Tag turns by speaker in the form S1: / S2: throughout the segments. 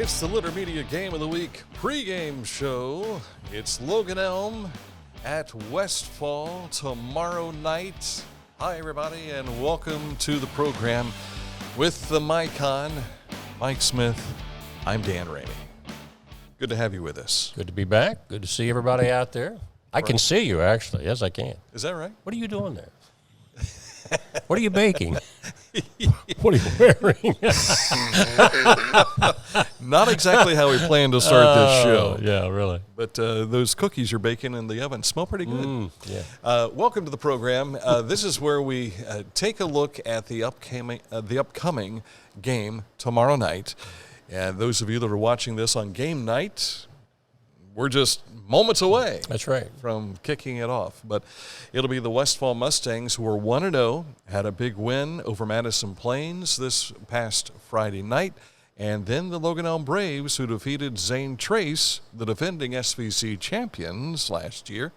S1: It's the Litter Media Game of the Week pregame show. It's Logan Elm at Westfall tomorrow night. Hi, everybody, and welcome to the program with the mic on. Mike Smith, I'm Dan Ramey. Good to have you with us.
S2: Good to be back. Good to see everybody out there. I can see you, actually. Yes, I can.
S1: Is that right?
S2: What are you doing there? What are you baking? What are you wearing?
S1: Not exactly how we planned to start this show.
S2: Yeah, really.
S1: But those cookies you're baking in the oven smell pretty good. Welcome to the program. This is where we take a look at the upcoming game tomorrow night. And those of you that are watching this on game night, we're just moments away.
S2: That's right.
S1: From kicking it off. But it'll be the Westfall Mustangs, who are 1-0, had a big win over Madison Plains this past Friday night. And then the Logan Elm Braves, who defeated Zane Trace, the defending SVC champions last year.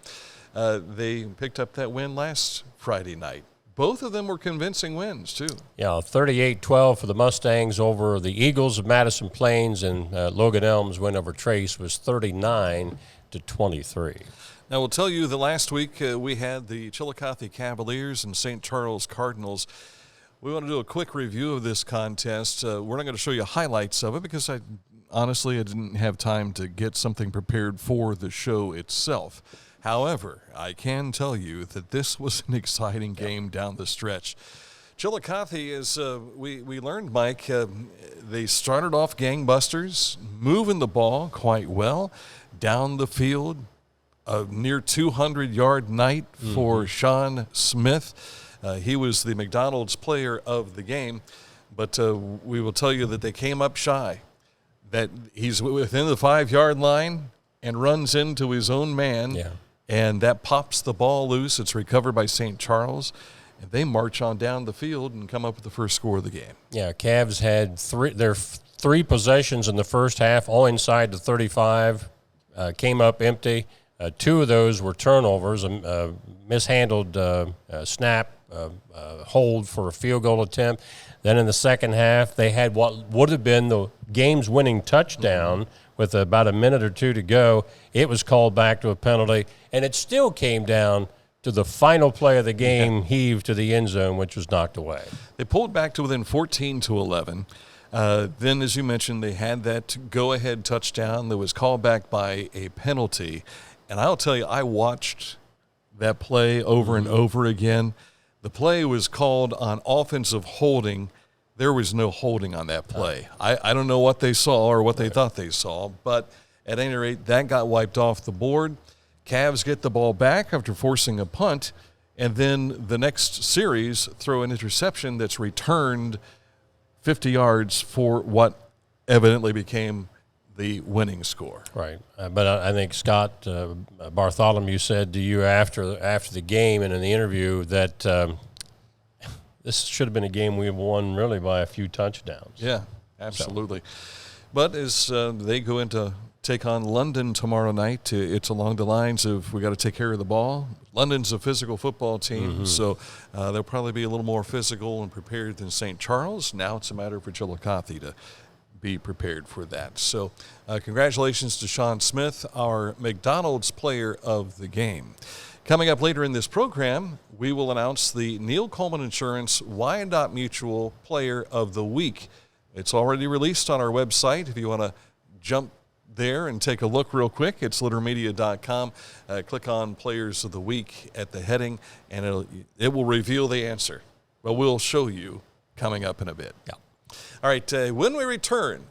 S1: They picked up that win last Friday night. Both of them were convincing wins, too.
S2: Yeah, 38-12 for the Mustangs over the Eagles of Madison Plains, and Logan Elm's win over Trace was 39-23.
S1: Now, we'll tell you that last week we had the Chillicothe Cavaliers and St. Charles Cardinals. We want to do a quick review of this contest. We're not going to show you highlights of it because I didn't have time to get something prepared for the show itself. However, I can tell you that this was an exciting game down the stretch. Chillicothe is, we learned, Mike, they started off gangbusters, moving the ball quite well down the field. A near 200-yard night for Sean Smith. He was the McDonald's player of the game, but we will tell you that they came up shy, that he's within the 5-yard line and runs into his own man.
S2: Yeah.
S1: And that pops the ball loose. It's recovered by St. Charles. And they march on down the field and come up with the first score of the game.
S2: Yeah, Cavs had three possessions in the first half, all inside the 35, came up empty. Two of those were turnovers, a mishandled snap, hold for a field goal attempt. Then in the second half, they had what would have been the game's winning touchdown with about a minute or two to go. It was called back to a penalty, and it still came down to the final play of the game, heaved to the end zone, which was knocked away.
S1: They pulled back to within 14-11. Then, as you mentioned, they had that go-ahead touchdown that was called back by a penalty. And I'll tell you, I watched that play over and over again. The play was called on offensive holding. There was no holding on that play. I don't know what they saw or what they thought they saw, but at any rate, that got wiped off the board. Cavs get the ball back after forcing a punt, and then the next series throw an interception that's returned 50 yards for what evidently became the winning score.
S2: Right. But I think Scott Bartholomew said to you after the game and in the interview that this should have been a game we won really by a few touchdowns.
S1: Yeah, absolutely. But as they go into take on London tomorrow night, it's along the lines of we got to take care of the ball. London's a physical football team, so they'll probably be a little more physical and prepared than St. Charles. Now it's a matter for Chillicothe to be prepared for that. So congratulations to Sean Smith, our McDonald's player of the game. Coming up later in this program, we will announce the Neil Coleman Insurance Wyandot Mutual Player of the Week. It's already released on our website. If you want to jump there and take a look real quick, it's littermedia.com. Click on Players of the Week at the heading, and it will reveal the answer. Well, we'll show you coming up in a bit.
S2: Yeah.
S1: All right, when we return,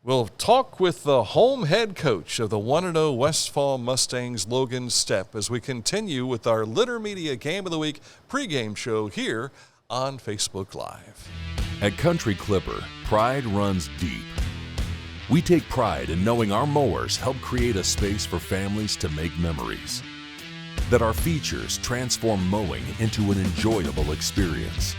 S1: we'll talk with the home head coach of the 1-0 Westfall Mustangs, Logan Stepp, as we continue with our Litter Media Game of the Week pregame show here on Facebook Live.
S3: At Country Clipper, pride runs deep. We take pride in knowing our mowers help create a space for families to make memories. That our features transform mowing into an enjoyable experience.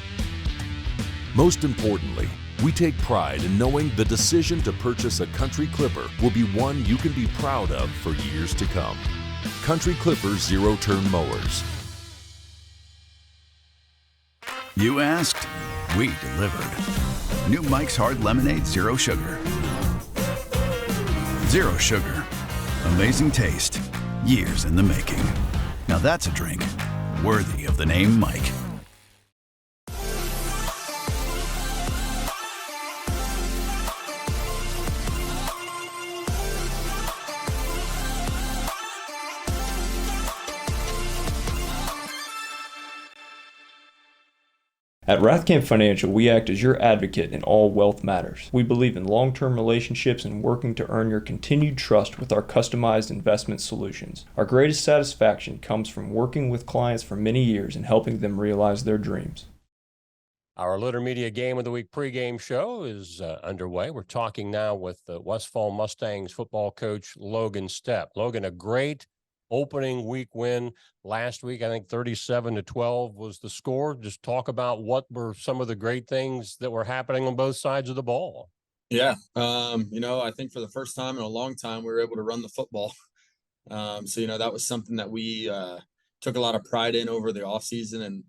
S3: Most importantly, we take pride in knowing the decision to purchase a Country Clipper will be one you can be proud of for years to come. Country Clipper zero-turn mowers.
S4: You asked, we delivered. New Mike's Hard Lemonade Zero Sugar. Zero sugar. Amazing taste. Years in the making. Now that's a drink worthy of the name Mike.
S5: At Rathkamp Financial, we act as your advocate in all wealth matters. We believe in long-term relationships and working to earn your continued trust with our customized investment solutions. Our greatest satisfaction comes from working with clients for many years and helping them realize their dreams.
S2: Our Litter Media Game of the Week pregame show is underway. We're talking now with the Westfall Mustangs football coach, Logan Stepp. Logan, a great opening week win last week. I think 37-12 was the score. Just talk about what were some of the great things that were happening on both sides of the ball.
S6: Yeah. I think for the first time in a long time, we were able to run the football. That was something that we took a lot of pride in over the offseason and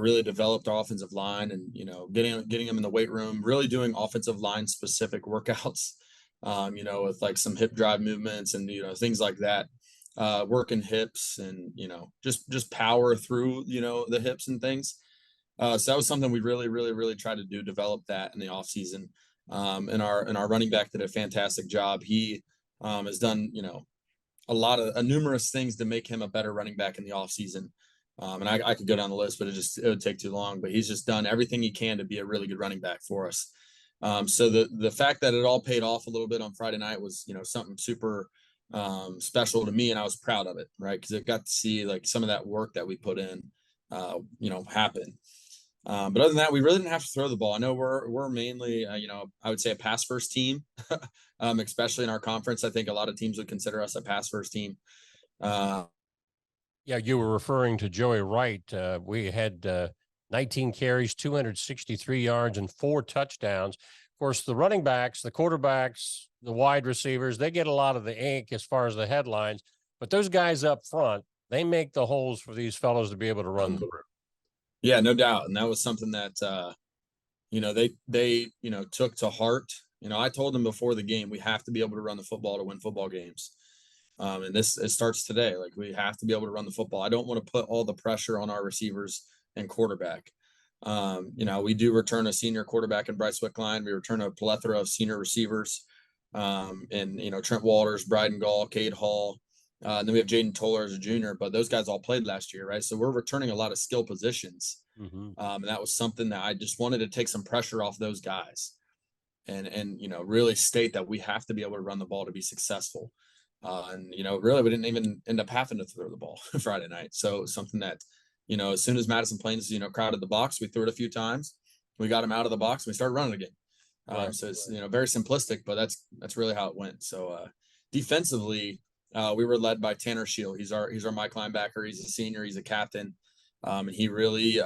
S6: really developed our offensive line and, getting them in the weight room, really doing offensive line specific workouts, with like some hip drive movements and, things like that. Working hips and, just power through, the hips and things. So that was something we really, really, really tried to do, develop that in the off season. And our running back did a fantastic job. He has done, numerous things to make him a better running back in the off season. And I could go down the list, but it would take too long, but he's just done everything he can to be a really good running back for us. So the fact that it all paid off a little bit on Friday night was, something super special to me, and I was proud of it, right? Because I got to see like some of that work that we put in happen. But other than that, we really didn't have to throw the ball. I know we're mainly I would say a pass first team, especially in our conference. I think a lot of teams would consider us a pass first team.
S2: Yeah, you were referring to Joey Wright. We had 19 carries, 263 yards, and 4 touchdowns. Of course, the running backs, the quarterbacks, the wide receivers, they get a lot of the ink as far as the headlines. But those guys up front, they make the holes for these fellows to be able to run through.
S6: Yeah, no doubt. And that was something that, they took to heart. I told them before the game, we have to be able to run the football to win football games. And it starts today. Like, we have to be able to run the football. I don't want to put all the pressure on our receivers and quarterback. We do return a senior quarterback in Bryce Wickline. We return a plethora of senior receivers, and Trent Walters, Bryden Gall, Cade Hall. And then we have Jaden Toller as a junior, but those guys all played last year, right? So we're returning a lot of skill positions.
S2: Mm-hmm.
S6: And that was something that I just wanted to take some pressure off those guys and really state that we have to be able to run the ball to be successful. Really, we didn't even end up having to throw the ball Friday night. So something that, as soon as Madison Plains, crowded the box, we threw it a few times. We got him out of the box and we started running again.
S2: Right.
S6: So it's, very simplistic, but that's really how it went. So defensively, we were led by Tanner Shield. He's our Mike linebacker. He's a senior. He's a captain. And he really,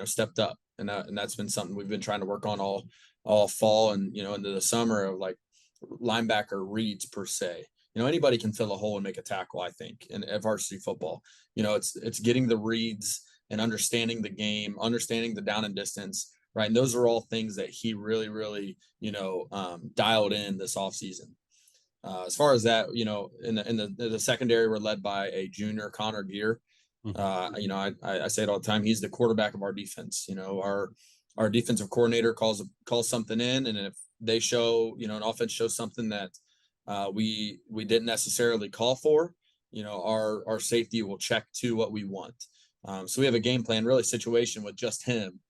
S6: stepped up. And that's been something we've been trying to work on all fall and, into the summer of like linebacker reads per se. Anybody can fill a hole and make a tackle, I think, in varsity football. It's getting the reads and understanding the game, understanding the down and distance, right? And those are all things that he really, really, dialed in this offseason. As far as that, in the secondary, we're led by a junior, Connor Gear. I say it all the time. He's the quarterback of our defense. Our defensive coordinator calls something in, and if they show, an offense shows something that we didn't necessarily call for, our safety will check to what we want. So we have a game plan, really situation with just him.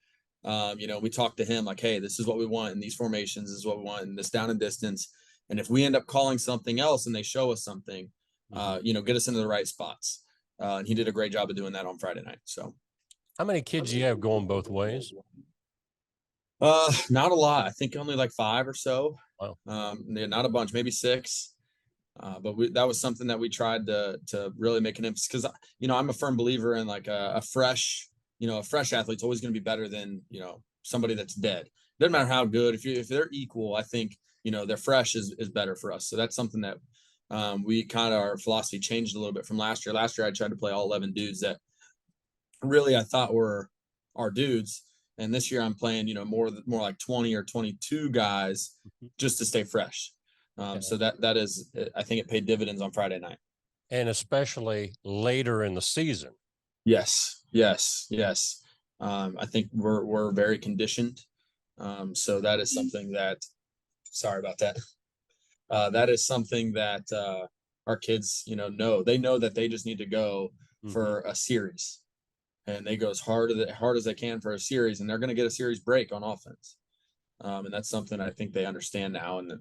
S6: We talk to him like, hey, this is what we want in these formations. This is what we want in this down and distance. And if we end up calling something else and they show us something, get us into the right spots. And he did a great job of doing that on Friday night. So
S2: how many kids do you have going both ways?
S6: Not a lot. I think only like 5 or so.
S2: Wow.
S6: Not a bunch, maybe 6. But that was something that we tried to really make an emphasis, because, I'm a firm believer in like a fresh athlete's always going to be better than, somebody that's dead. Doesn't matter how good, if they're equal, I think, they're fresh is better for us. So that's something that we kind of, our philosophy changed a little bit from last year. Last year, I tried to play all 11 dudes that really I thought were our dudes. And this year I'm playing, more like 20 or 22 guys just to stay fresh. So that is, I think it paid dividends on Friday night.
S2: And especially later in the season.
S6: Yes. I think we're very conditioned. So that is something that, sorry about that. That is something that our kids, know. They know that they just need to go for a series, and they go as hard as they can for a series, and they're going to get a series break on offense. And that's something I think they understand now, and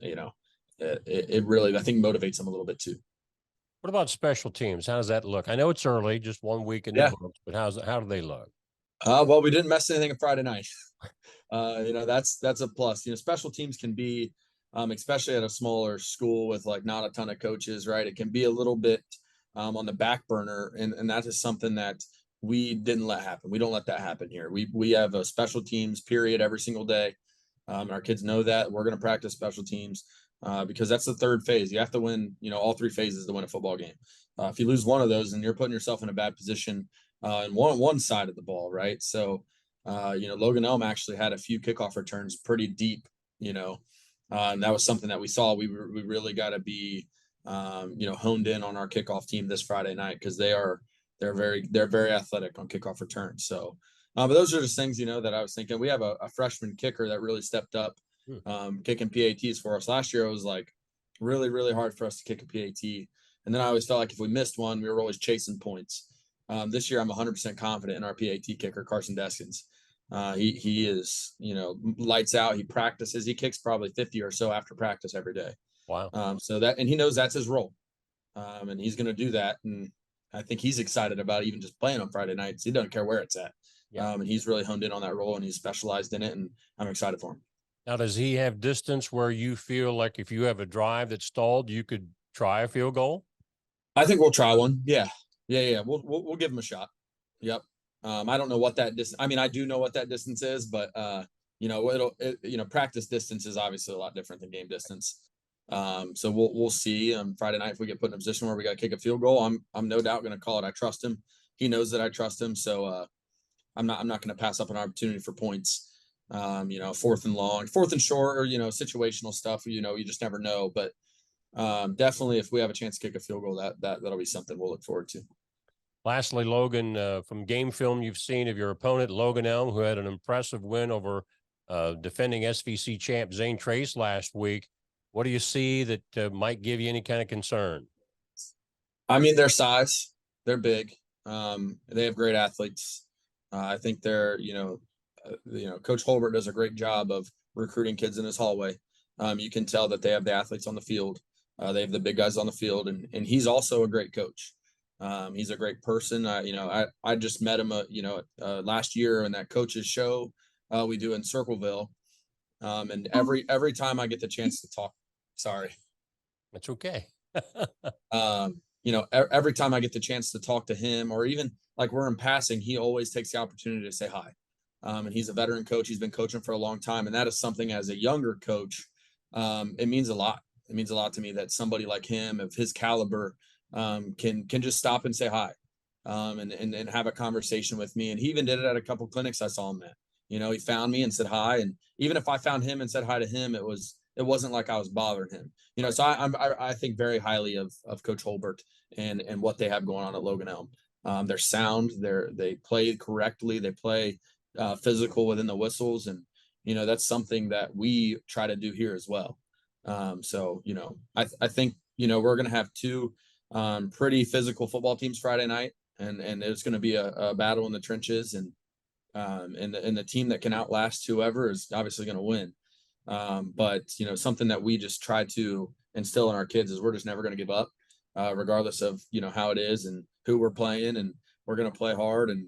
S6: it really, I think, motivates them a little bit too.
S2: What about special teams? How does that look? I know it's early, just 1 week in the books, but how do they look?
S6: Well, we didn't mess anything on Friday night. That's a plus. Special teams can be, especially at a smaller school with like not a ton of coaches, right? It can be a little bit on the back burner, and that is something that we didn't let happen. We don't let that happen here. We have a special teams period every single day. Our kids know that we're going to practice special teams because that's the third phase. You have to win, all three phases to win a football game. If you lose one of those, then you're putting yourself in a bad position on one side of the ball, right? So, Logan Elm actually had a few kickoff returns pretty deep, and that was something that we saw. We really got to be, honed in on our kickoff team this Friday night because they're very athletic on kickoff returns. So, but those are just things, that I was thinking. We have a freshman kicker that really stepped up, kicking PATs for us. Last year, it was like really, really hard for us to kick a PAT. And then I always felt like if we missed one, we were always chasing points. This year, I'm 100% confident in our PAT kicker, Carson Deskins. He is, lights out. He practices. He kicks probably 50 or so after practice every day.
S2: Wow.
S6: And he knows that's his role. And he's going to do that. And I think he's excited about even just playing on Friday nights. He doesn't care where it's at. Yeah. And he's really honed in on that role, and he's specialized in it, and I'm excited for him.
S2: Now, does he have distance where you feel like if you have a drive that's stalled, you could try a field goal?
S6: I think we'll try one. Yeah. We'll give him a shot. Yep. I don't know what that distance. I mean, I do know what that distance is, but practice distance is obviously a lot different than game distance. So we'll see on Friday night if we get put in a position where we got to kick a field goal. I'm no doubt going to call it. I trust him. He knows that I trust him. So I'm not going to pass up an opportunity for points. 4th and long, 4th and short, or situational stuff. You just never know. But definitely, if we have a chance to kick a field goal, that'll be something we'll look forward to.
S2: Lastly, Logan, from game film you've seen of your opponent, Logan Elm, who had an impressive win over defending SVC champ Zane Trace last week. What do you see that might give you any kind of concern?
S6: I mean, their size, they're big. They have great athletes. I think they're, Coach Holbert does a great job of recruiting kids in his hallway. You can tell that they have the athletes on the field. They have the big guys on the field, and he's also a great coach. He's a great person. I just met him, last year in that coaches show we do in Circleville. And every time I get the chance to talk, sorry.
S2: That's okay.
S6: Every time I get the chance to talk to him, or even like we're in passing, he always takes the opportunity to say hi. And he's a veteran coach. He's been coaching for a long time. And that is something as a younger coach, it means a lot. It means a lot to me that somebody like him of his caliber can just stop and say hi and have a conversation with me. And he even did it at a couple clinics I saw him at. He found me and said hi. And even if I found him and said hi to him, it wasn't like I was bothering him. So I think very highly of Coach Holbert and what they have going on at Logan Elm. They're sound. They play correctly. They play physical within the whistles. And, that's something that we try to do here as well. I think, we're going to have two pretty physical football teams Friday night, and it's going to be a battle in the trenches, and the team that can outlast whoever is obviously going to win. But something that we just try to instill in our kids is we're just never going to give up, regardless of, how it is and who we're playing, and we're going to play hard, and,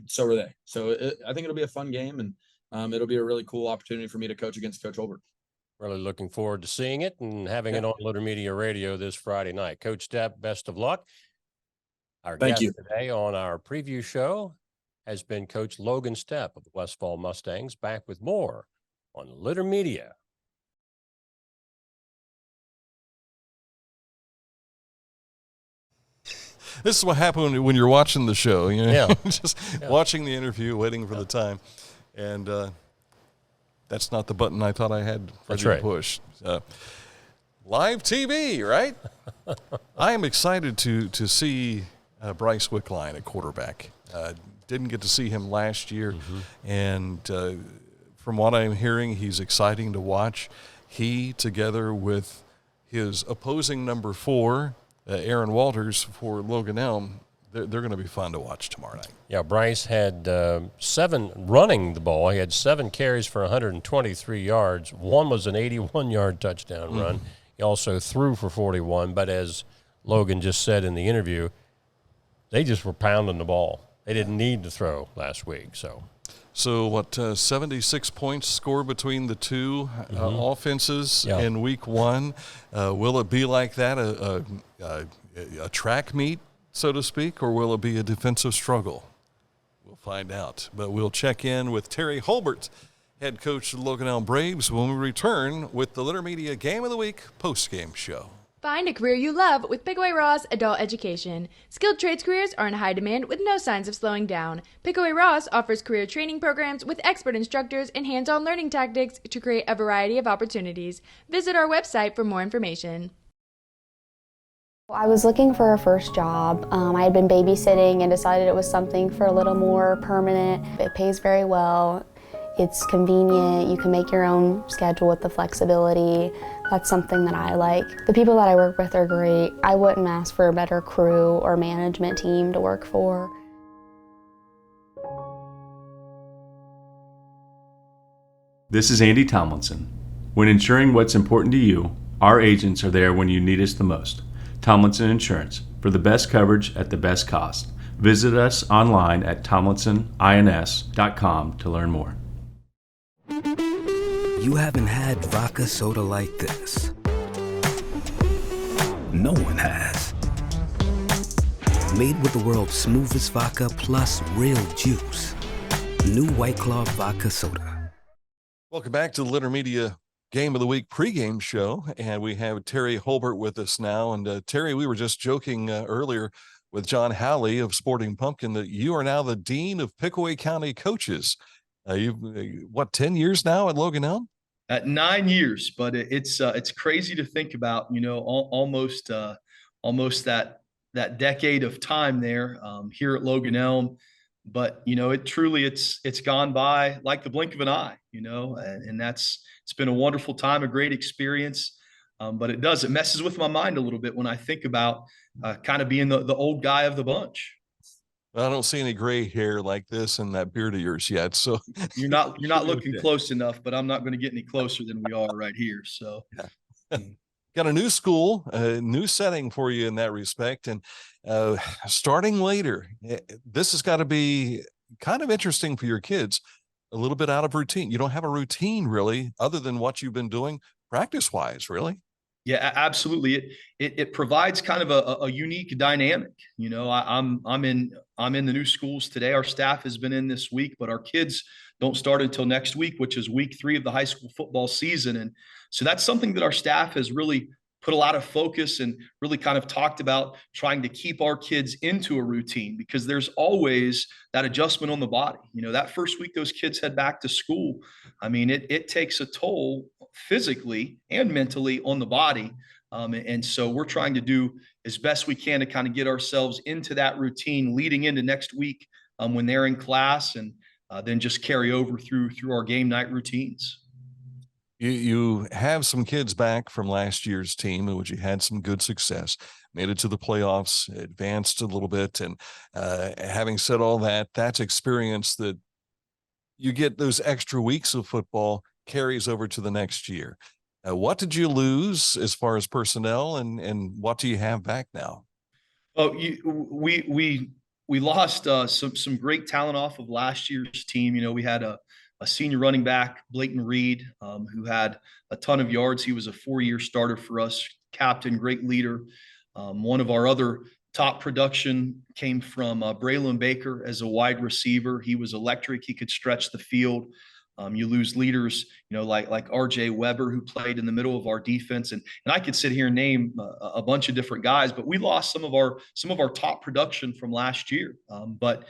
S6: so are they. So I think it'll be a fun game, and it'll be a really cool opportunity for me to coach against Coach Holbert.
S2: Really looking forward to seeing it and having it on Litter Media Radio this Friday night. Coach Stepp, best of luck. Our guest today on our preview show has been Coach Logan Stepp of the Westfall Mustangs. Back with more on Litter Media.
S1: This is what happened when you're watching the show. Just watching the interview, waiting for the time. And that's not the button I thought I had ready to push. Live TV, right? I am excited to see Bryce Wickline at quarterback. Didn't get to see him last year, and from what I'm hearing, he's exciting to watch. He, together with his opposing number 4, Aaron Walters for Logan Elm, they're going to be fun to watch tomorrow night.
S2: Yeah, Bryce had 7 running the ball. He had 7 carries for 123 yards. One was an 81-yard touchdown run. He also threw for 41, but as Logan just said in the interview, they just were pounding the ball. They didn't need to throw last week. So
S1: what, 76 points scored between the two offenses in week 1. Will it be like that, a track meet, so to speak, or will it be a defensive struggle? We'll find out. But we'll check in with Terry Holbert, head coach of the Logan Elm Braves, when we return with the Litter Media Game of the Week post-game show.
S7: Find a career you love with Pickaway Ross Adult Education. Skilled trades careers are in high demand with no signs of slowing down. Pickaway Ross offers career training programs with expert instructors and hands-on learning tactics to create a variety of opportunities. Visit our website for more information.
S8: I was looking for a first job. I had been babysitting and decided it was something for a little more permanent. It pays very well. It's convenient. You can make your own schedule with the flexibility. That's something that I like. The people that I work with are great. I wouldn't ask for a better crew or management team to work for.
S9: This is Andy Tomlinson. When ensuring what's important to you, our agents are there when you need us the most. Tomlinson Insurance, for the best coverage at the best cost. Visit us online at tomlinsonins.com to learn more.
S10: You haven't had vodka soda like this. No one has. Made with the world's smoothest vodka plus real juice. New White Claw Vodka Soda.
S1: Welcome back to the Litter Media Game of the Week pregame show, and we have Terry Holbert with us now. And Terry, we were just joking earlier with John Howley of Sporting Pumpkin that you are now the Dean of Pickaway County Coaches. You've 10 years now at Logan Elm?
S11: 9 years, but it's crazy to think about, almost that decade of time there here at Logan Elm. But it's gone by like the blink of an eye, and it's been a wonderful time, a great experience. But it messes with my mind a little bit when I think about kind of being the old guy of the bunch.
S1: Well, I don't see any gray hair like this in that beard of yours yet. So
S11: you're not looking close enough, but I'm not going to get any closer than we are right here. So
S1: got a new school, a new setting for you in that respect. And starting later, this has got to be kind of interesting for your kids, a little bit out of routine. You don't have a routine really, other than what you've been doing practice-wise, really.
S11: Yeah, absolutely. It provides kind of a unique dynamic. I'm in the new schools today. Our staff has been in this week, but our kids don't start until next week, which is week 3 of the high school football season. And so that's something that our staff has really put a lot of focus and really kind of talked about, trying to keep our kids into a routine, because there's always that adjustment on the body. That first week those kids head back to school, I mean, it takes a toll physically and mentally on the body. And so we're trying to do as best we can to kind of get ourselves into that routine leading into next week when they're in class, and then just carry over through our game night routines.
S1: You have some kids back from last year's team in which you had some good success, made it to the playoffs, advanced a little bit. And having said all that, that's experience that you get. Those extra weeks of football carries over to the next year. What did you lose as far as personnel, and what do you have back now?
S11: Oh, we lost some great talent off of last year's team. We had a senior running back, Blake Reed, who had a ton of yards. He was a 4-year starter for us, captain, great leader. One of our other top production came from Braylon Baker as a wide receiver. He was electric. He could stretch the field. You lose leaders, like RJ Weber, who played in the middle of our defense. And I could sit here and name a bunch of different guys, but we lost some of our top production from last year. But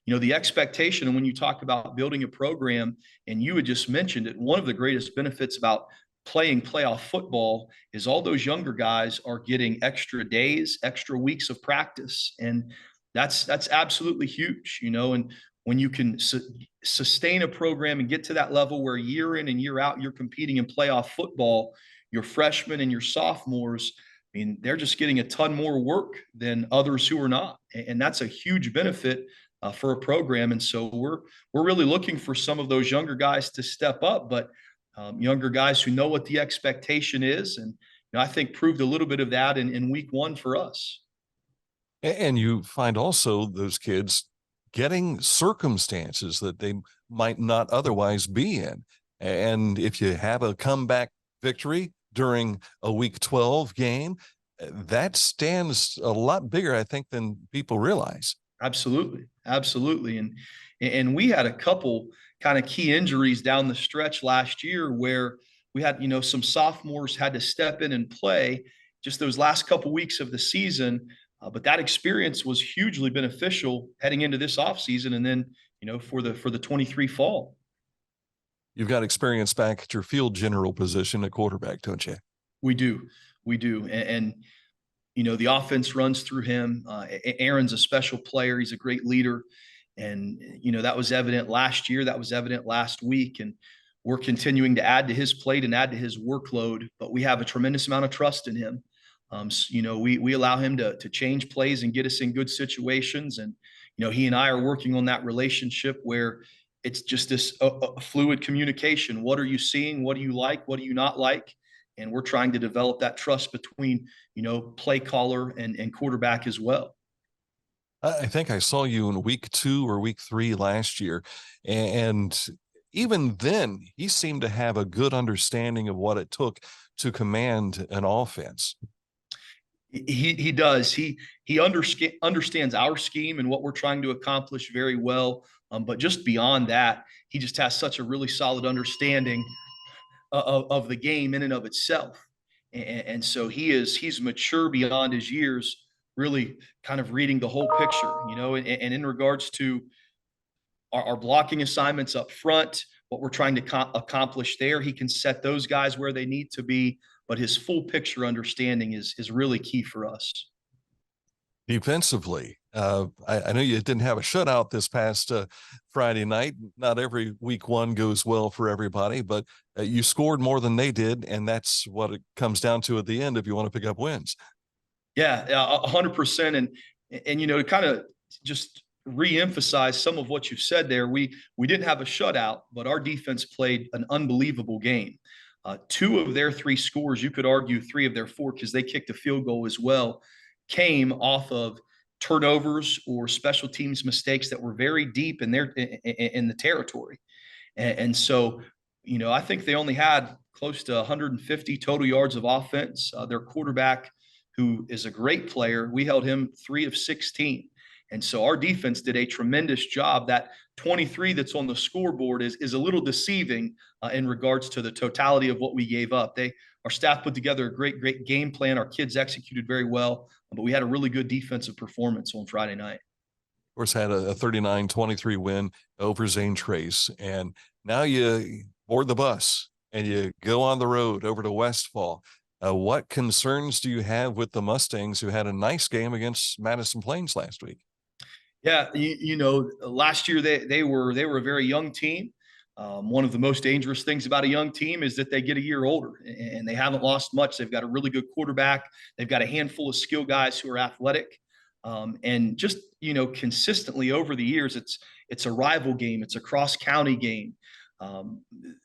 S11: the expectation, and when you talk about building a program, and you had just mentioned it, one of the greatest benefits about playing playoff football is all those younger guys are getting extra days, extra weeks of practice. And that's absolutely huge, and when you can sustain a program and get to that level where year in and year out, you're competing in playoff football, your freshmen and your sophomores, I mean, they're just getting a ton more work than others who are not. And that's a huge benefit for a program. And so we're really looking for some of those younger guys to step up, but younger guys who know what the expectation is. And I think proved a little bit of that in week one for us.
S1: And you find also those kids getting circumstances that they might not otherwise be in. And if you have a comeback victory during a week 12 game, that stands a lot bigger, I think, than people realize.
S11: Absolutely. And we had a couple kind of key injuries down the stretch last year where we had, some sophomores had to step in and play just those last couple weeks of the season. But that experience was hugely beneficial heading into this offseason and then, for the 23 fall.
S1: You've got experience back at your field general position at quarterback, don't you?
S11: We do. And the offense runs through him. Aaron's a special player. He's a great leader. And, that was evident last year. That was evident last week. And we're continuing to add to his plate and add to his workload. But we have a tremendous amount of trust in him. We allow him to change plays and get us in good situations. And, he and I are working on that relationship where it's just this fluid communication. What are you seeing? What do you like? What do you not like? And we're trying to develop that trust between, play caller and quarterback as well.
S1: I think I saw you in week 2 or week 3 last year. And even then, he seemed to have a good understanding of what it took to command an offense.
S11: He does. He understands our scheme and what we're trying to accomplish very well. But just beyond that, he just has such a really solid understanding of the game in and of itself. And so he's mature beyond his years, really kind of reading the whole picture, and in regards to our blocking assignments up front, what we're trying to accomplish there, he can set those guys where they need to be. But his full picture understanding is really key for us.
S1: Defensively, I know you didn't have a shutout this past Friday night. Not every week one goes well for everybody, but you scored more than they did, and that's what it comes down to at the end if you want to pick up wins.
S11: Yeah, 100%. And to kind of just reemphasize some of what you've said there, we didn't have a shutout, but our defense played an unbelievable game. 2 of their 3 scores, you could argue 3 of their 4, because they kicked a field goal as well, came off of turnovers or special teams mistakes that were very deep in the territory. And so, I think they only had close to 150 total yards of offense. Their quarterback, who is a great player, we held him 3 of 16. And so our defense did a tremendous job. That 23 that's on the scoreboard is a little deceiving in regards to the totality of what we gave up. Our staff put together a great game plan. Our kids executed very well, but we had a really good defensive performance on Friday night.
S1: Of course, had a 39-23 win over Zane Trace. And now you board the bus and you go on the road over to Westfall. What concerns do you have with the Mustangs, who had a nice game against Madison Plains last week?
S11: Yeah, last year they were a very young team. One of the most dangerous things about a young team is that they get a year older, and they haven't lost much. They've got a really good quarterback. They've got a handful of skill guys who are athletic, and just consistently over the years, it's a rival game. It's a cross-county game.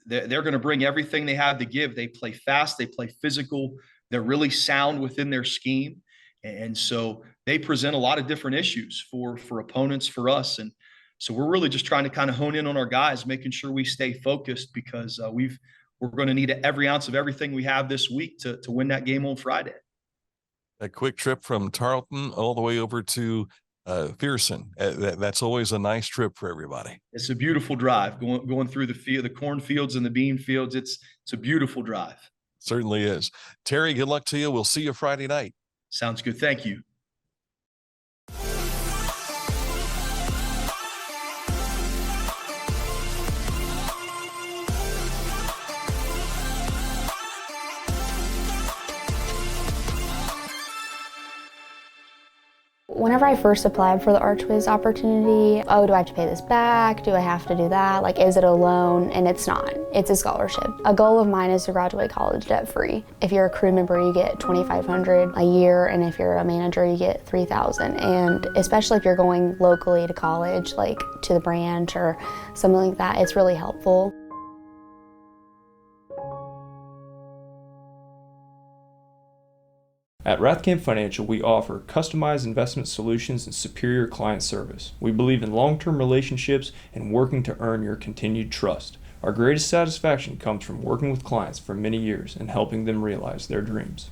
S11: They're going to bring everything they have to give. They play fast. They play physical. They're really sound within their scheme. And so they present a lot of different issues for opponents, for us. And so we're really just trying to kind of hone in on our guys, making sure we stay focused, because we're going to need every ounce of everything we have this week to win that game on Friday.
S1: A quick trip from Tarleton all the way over to Pearson. That's always a nice trip for everybody.
S11: It's a beautiful drive going through the cornfields and the bean fields. It's a beautiful drive.
S1: Certainly is. Terry, good luck to you. We'll see you Friday night.
S11: Sounds good. Thank you.
S8: Whenever I first applied for the Archways opportunity, oh, do I have to pay this back? Do I have to do that? Like, is it a loan? And it's not. It's a scholarship. A goal of mine is to graduate college debt-free. If you're a crew member, you get $2,500 a year, and if you're a manager, you get $3,000. And especially if you're going locally to college, like to the branch or something like that, it's really helpful.
S5: At Rathkamp Financial, we offer customized investment solutions and superior client service. We believe in long-term relationships and working to earn your continued trust. Our greatest satisfaction comes from working with clients for many years and helping them realize their dreams.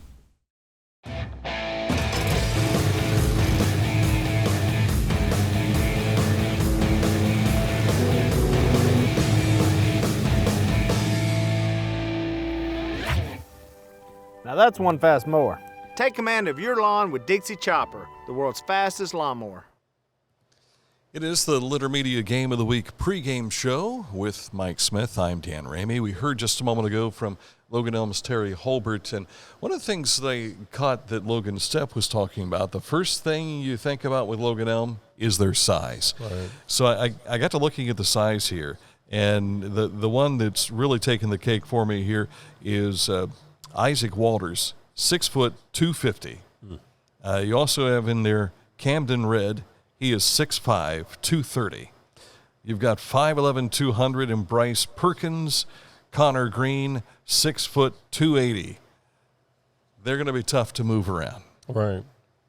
S12: Now that's one fast mower. Take command of your lawn with Dixie Chopper, the world's fastest lawnmower.
S1: It is the Litter Media Game of the Week pregame show with Mike Smith. I'm Dan Ramey. We heard just a moment ago from Logan Elm's Terry Holbert, and one of the things they caught that Logan Stepp was talking about, the first thing you think about with Logan Elm is their size. Right. So I got to looking at the size here, and the one that's really taken the cake for me here is Isaac Walters. 6 foot 250. You also have in there Camden Red. He is 6'5", 230. You've got 5'11", 200, and Bryce Perkins. Connor Green, 6 foot 280. They're going to be tough to move around.
S2: Right.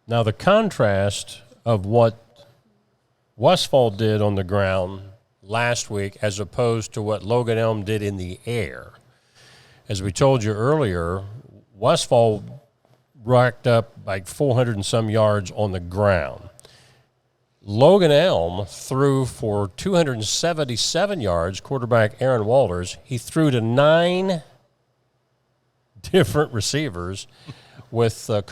S2: Now the contrast of what Westfall did on the ground last week as opposed to what Logan Elm did in the air. As we told you earlier, Westfall racked up like 400 and some yards on the ground. Logan Elm threw for 277 yards, quarterback Aaron Walters. He threw to 9 different receivers with 7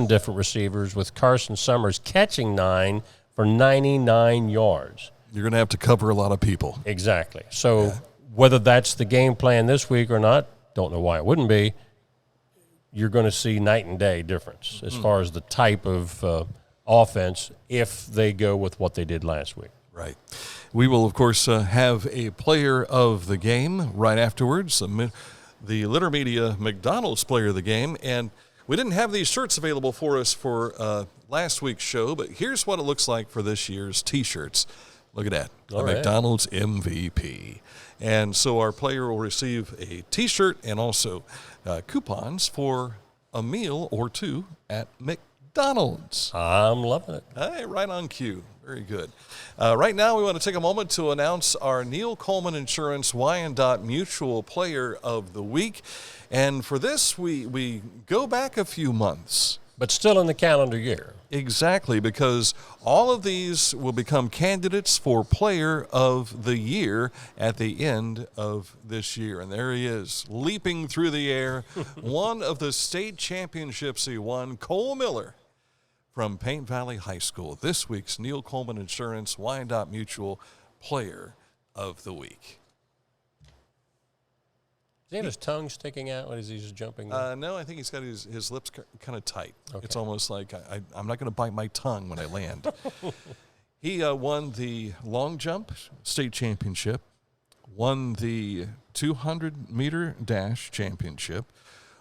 S2: different receivers with Carson Summers catching 9 for 99 yards.
S1: You're going to have to cover a lot of people.
S2: Exactly. So whether that's the game plan this week or not, don't know why it wouldn't be, you're going to see night and day difference as far as the type of offense if they go with what they did last week.
S1: Right. We will, of course, have a player of the game right afterwards, the Litter Media McDonald's player of the game. And we didn't have these shirts available for us for last week's show, but here's what it looks like for this year's T-shirts. Look at that, the McDonald's MVP. And so our player will receive a T-shirt and also coupons for a meal or two at McDonald's.
S2: I'm loving it.
S1: Hey, right on cue. Very good. Right now, we want to take a moment to announce our Neil Coleman Insurance Wyandot Mutual Player of the Week. And for this, we go back a few months.
S2: But still in the calendar year.
S1: Exactly, because all of these will become candidates for Player of the Year at the end of this year. And there he is, leaping through the air. One of the state championships he won, Cole Miller from Paint Valley High School. This week's Neil Coleman Insurance Wyandot Mutual Player of the Week.
S2: Does he have his tongue sticking out when he's jumping?
S1: No, I think he's got his lips kind of tight. Okay. It's almost like I'm not going to bite my tongue when I land. He won the long jump state championship, won the 200-meter dash championship,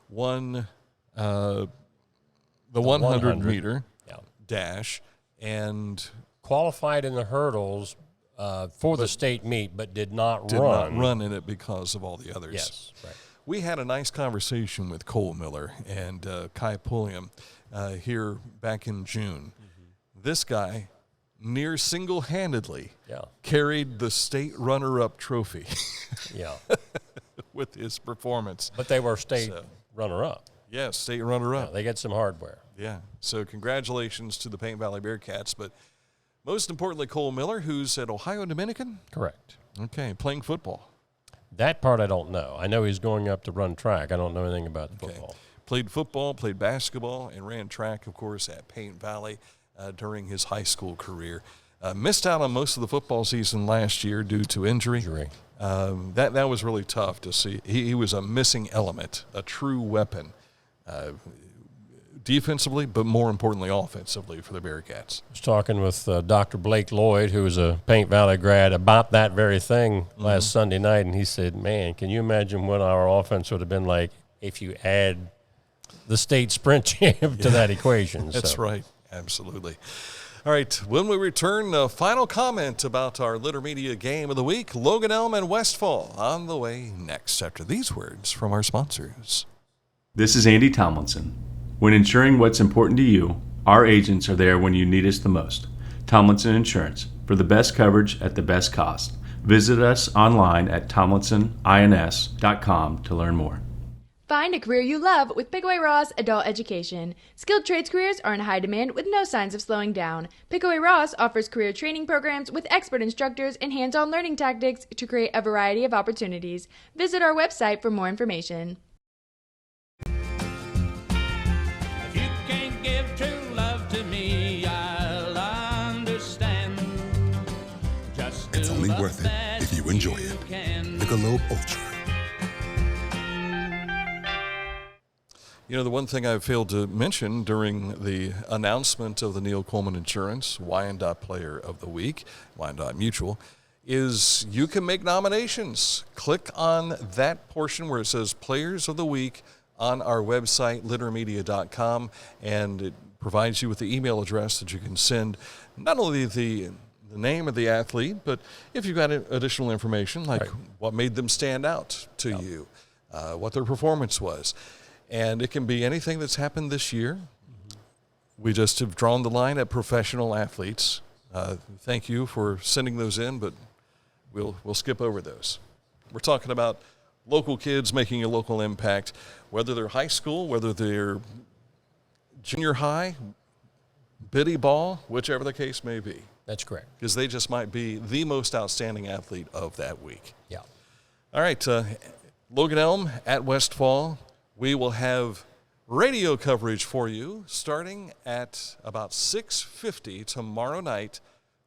S1: won the 100-meter dash, and
S2: qualified in the hurdles for the state meet, but did not
S1: run in it because of all the others.
S2: Yes, right.
S1: We had a nice conversation with Cole Miller and Kai Pulliam here back in June. Mm-hmm. This guy near single-handedly carried the state runner-up trophy with his performance.
S2: But they were state runner-up.
S1: Yes, state runner-up.
S2: Yeah, they get some hardware.
S1: Yeah, so congratulations to the Paint Valley Bearcats, but most importantly, Cole Miller, who's at Ohio Dominican?
S2: Correct.
S1: Okay, playing football.
S2: That part I don't know. I know he's going up to run track. I don't know anything about football.
S1: Played football, played basketball, and ran track, of course, at Paint Valley during his high school career. Missed out on most of the football season last year due to injury. That was really tough to see. He was a missing element, a true weapon defensively, but more importantly, offensively for the Bearcats.
S2: I was talking with Dr. Blake Lloyd, who is a Paint Valley grad, about that very thing last Sunday night, and he said, man, can you imagine what our offense would have been like if you add the state sprint champ to that equation?
S1: That's right. Absolutely. All right, when we return, a final comment about our Litter Media Game of the Week, Logan Elm and Westfall, on the way next after these words from our sponsors.
S9: This is Andy Tomlinson. When insuring what's important to you, our agents are there when you need us the most. Tomlinson Insurance, for the best coverage at the best cost. Visit us online at tomlinsonins.com to learn more.
S7: Find a career you love with Pickaway Ross Adult Education. Skilled trades careers are in high demand with no signs of slowing down. Pickaway Ross offers career training programs with expert instructors and hands-on learning tactics to create a variety of opportunities. Visit our website for more information.
S13: It's only worth it if you enjoy it. Michelob Ultra.
S1: You know, the one thing I failed to mention during the announcement of the Neil Coleman Insurance Wyandot Player of the Week, Wyandot Mutual, is you can make nominations. Click on that portion where it says Players of the Week on our website, littermedia.com, and it provides you with the email address that you can send not only the name of the athlete, but if you've got additional information like what made them stand out to you, what their performance was. And it can be anything that's happened this year. We just have drawn the line at professional athletes. Thank you for sending those in, but we'll skip over those. We're talking about local kids making a local impact, whether they're high school, whether they're junior high, biddy ball, whichever the case may be.
S2: That's correct.
S1: Because they just might be the most outstanding athlete of that week.
S2: Yeah.
S1: All right, Logan Elm at Westfall. We will have radio coverage for you starting at about 6:50 tomorrow night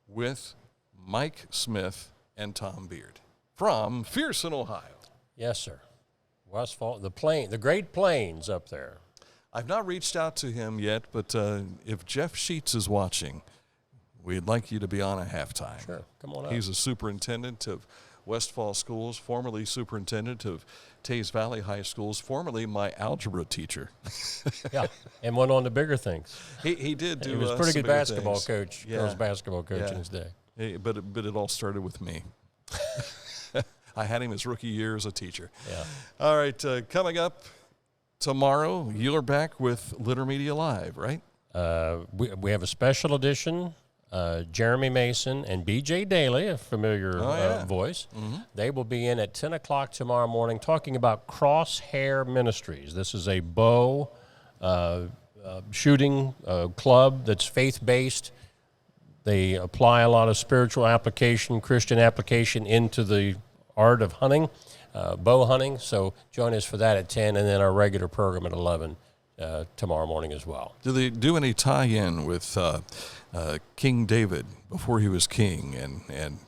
S1: with Mike Smith and Tom Beard from Pearson, Ohio.
S2: Yes, sir. Westfall, the Great Plains up there.
S1: I've not reached out to him yet, but if Jeff Sheets is watching, we'd like you to be on at halftime.
S2: Sure, come on up.
S1: He's a superintendent of Westfall Schools, formerly superintendent of Tays Valley High Schools, formerly my algebra teacher.
S2: Yeah, and went on to bigger things.
S1: He did do.
S2: He was a pretty good basketball
S1: things.
S2: coach,
S1: Yeah.
S2: girls basketball coach in his day.
S1: But it all started with me. I had him his rookie year as a teacher.
S2: Yeah.
S1: All right, coming up tomorrow, you're back with Litter Media Live, right?
S2: We have a special edition. Jeremy Mason and B.J. Daly, a familiar voice, they will be in at 10 o'clock tomorrow morning talking about Crosshair Ministries. This is a bow shooting club that's faith-based. They apply a lot of spiritual application, Christian application into the art of hunting, bow hunting. So join us for that at 10, and then our regular program at 11 tomorrow morning as well.
S1: Do they do any tie-in with King David before he was king and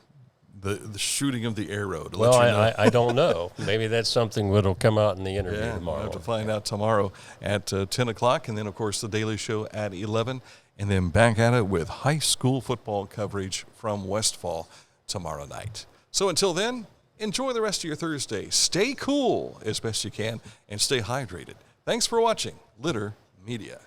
S1: the shooting of the arrow?
S2: Well, I don't know. Maybe that's something that'll come out in the interview tomorrow.
S1: We'll have to find out tomorrow at 10 o'clock, and then, of course, the Daily Show at 11, and then back at it with high school football coverage from Westfall tomorrow night. So until then, enjoy the rest of your Thursday. Stay cool as best you can, and stay hydrated. Thanks for watching Litter Media.